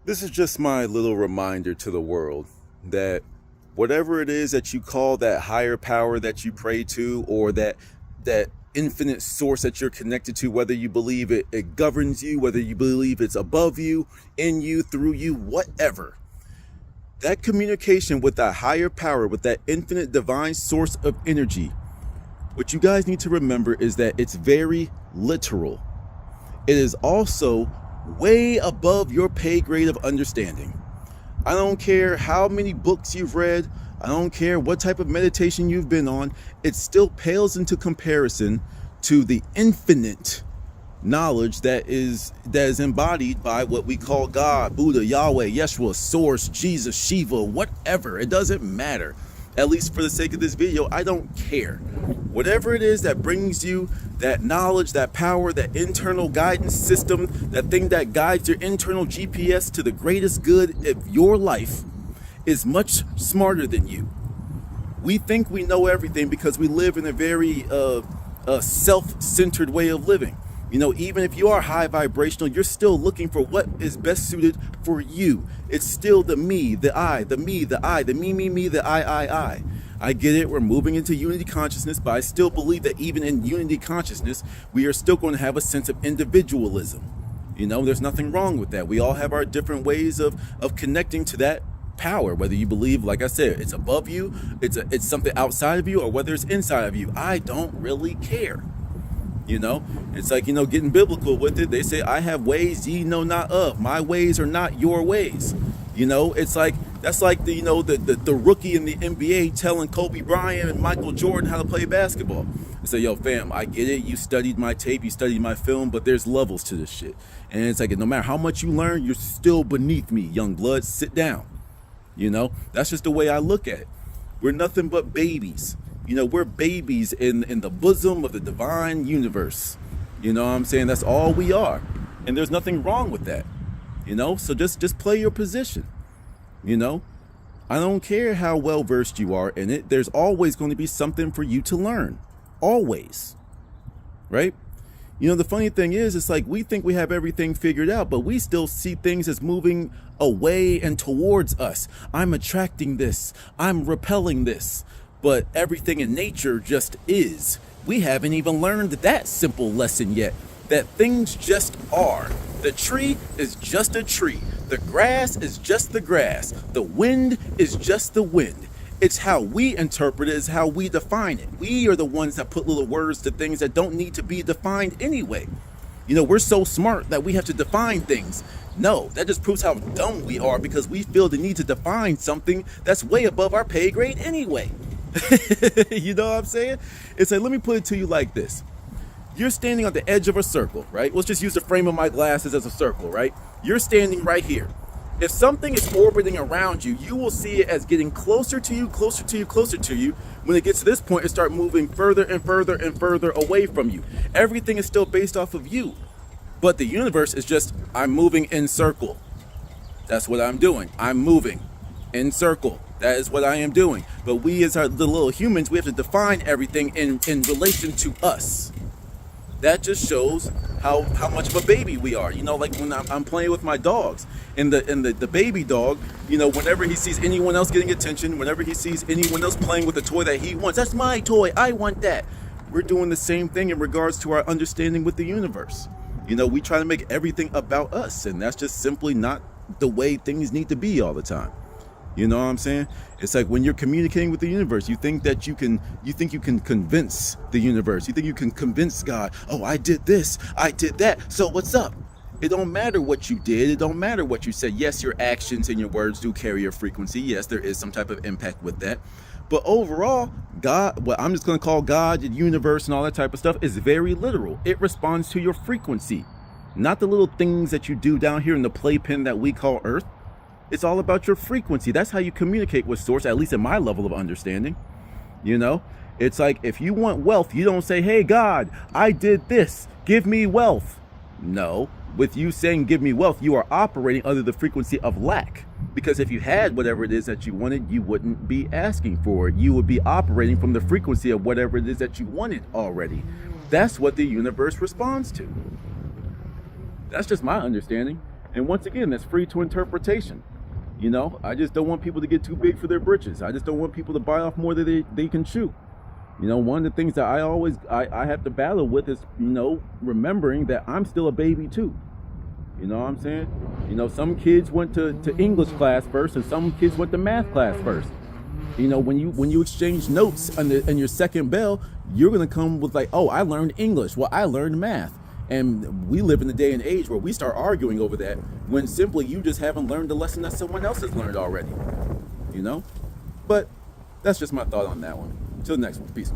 This is just my little reminder to the world that whatever it is that you call that higher power that you pray to, or that infinite source that you're connected to, whether you believe it governs you, whether you believe it's above you, in you, through you, whatever, that communication with that higher power, with that infinite divine source of energy, what you guys need to remember is that it's very literal. It is also way above your pay grade of understanding. I don't care how many books you've read. I don't care what type of meditation you've been on. It still pales into comparison to the infinite knowledge that is embodied by what we call God, Buddha, Yahweh, Yeshua, Source, Jesus, Shiva, whatever. It doesn't matter. At least for the sake of this video, I don't care. Whatever it is that brings you that knowledge, that power, that internal guidance system, that thing that guides your internal GPS to the greatest good of your life, is much smarter than you. We think we know everything because we live in a very self-centered way of living. You know, even if you are high vibrational, you're still looking for what is best suited for you. It's still the me, the I, the me, the I, the me, the I. I get it, we're moving into unity consciousness, but I still believe that even in unity consciousness, we are still going to have a sense of individualism. You know, there's nothing wrong with that. We all have our different ways of connecting to that power, whether you believe, like I said, it's above you, it's something outside of you, or whether it's inside of you. I don't really care. You know, it's like, you know, getting biblical with it. They say, I have ways ye know not of. My ways are not your ways. You know, it's like, that's like the, you know, the rookie in the NBA telling Kobe Bryant and Michael Jordan how to play basketball. They say, yo, fam, I get it. You studied my tape, you studied my film, but there's levels to this shit. And it's like, no matter how much you learn, you're still beneath me, young blood. Sit down. You know, that's just the way I look at it. We're nothing but babies. You know, we're babies in the bosom of the divine universe. You know what I'm saying? That's all we are. And there's nothing wrong with that. You know, so just play your position. You know, I don't care how well versed you are in it. There's always going to be something for you to learn. Always. Right? You know, the funny thing is, it's like we think we have everything figured out, but we still see things as moving away and towards us. I'm attracting this. I'm repelling this. But everything in nature just is. We haven't even learned that simple lesson yet, that things just are. The tree is just a tree. The grass is just the grass. The wind is just the wind. It's how we interpret it, it's how we define it. We are the ones that put little words to things that don't need to be defined anyway. You know, we're so smart that we have to define things. No, that just proves how dumb we are, because we feel the need to define something that's way above our pay grade anyway. You know what I'm saying? It's like, let me put it to you like this. You're standing on the edge of a circle, right? Let's just use the frame of my glasses as a circle, right? You're standing right here. If something is orbiting around you, you will see it as getting closer to you, closer to you, closer to you. When it gets to this point, it starts moving further and further and further away from you. Everything is still based off of you. But the universe is just, I'm moving in circle. That's what I'm doing. I'm moving in circle. That is what I am doing. But we as the little humans, we have to define everything in relation to us. That just shows how much of a baby we are. You know, like when I'm playing with my dogs, and the baby dog, you know, whenever he sees anyone else getting attention, whenever he sees anyone else playing with a toy that he wants, that's my toy, I want that. We're doing the same thing in regards to our understanding with the universe. You know, we try to make everything about us, and that's just simply not the way things need to be all the time. You know what I'm saying? It's like when you're communicating with the universe, you think you can convince the universe. You think you can convince God, oh, I did this, I did that, so what's up? It don't matter what you did. It don't matter what you said. Yes, your actions and your words do carry a frequency. Yes, there is some type of impact with that. But overall, God, what I'm just going to call God, the universe, and all that type of stuff, is very literal. It responds to your frequency, not the little things that you do down here in the playpen that we call Earth. It's all about your frequency. That's how you communicate with Source, at least in my level of understanding. You know, it's like if you want wealth, you don't say, hey, God, I did this, give me wealth. No, with you saying give me wealth, you are operating under the frequency of lack. Because if you had whatever it is that you wanted, you wouldn't be asking for it. You would be operating from the frequency of whatever it is that you wanted already. That's what the universe responds to. That's just my understanding. And once again, that's free to interpretation. You know, I just don't want people to get too big for their britches. I just don't want people to bite off more than they can chew. You know, one of the things that I have to battle with is, you know, remembering that I'm still a baby too. You know what I'm saying? You know, some kids went to English class first, and some kids went to math class first. You know, when you exchange notes in your second bell, you're gonna come with like, oh, I learned English. Well, I learned math. And we live in the day and age where we start arguing over that when simply you just haven't learned the lesson that someone else has learned already. You know? But that's just my thought on that one. Till the next one. Peace.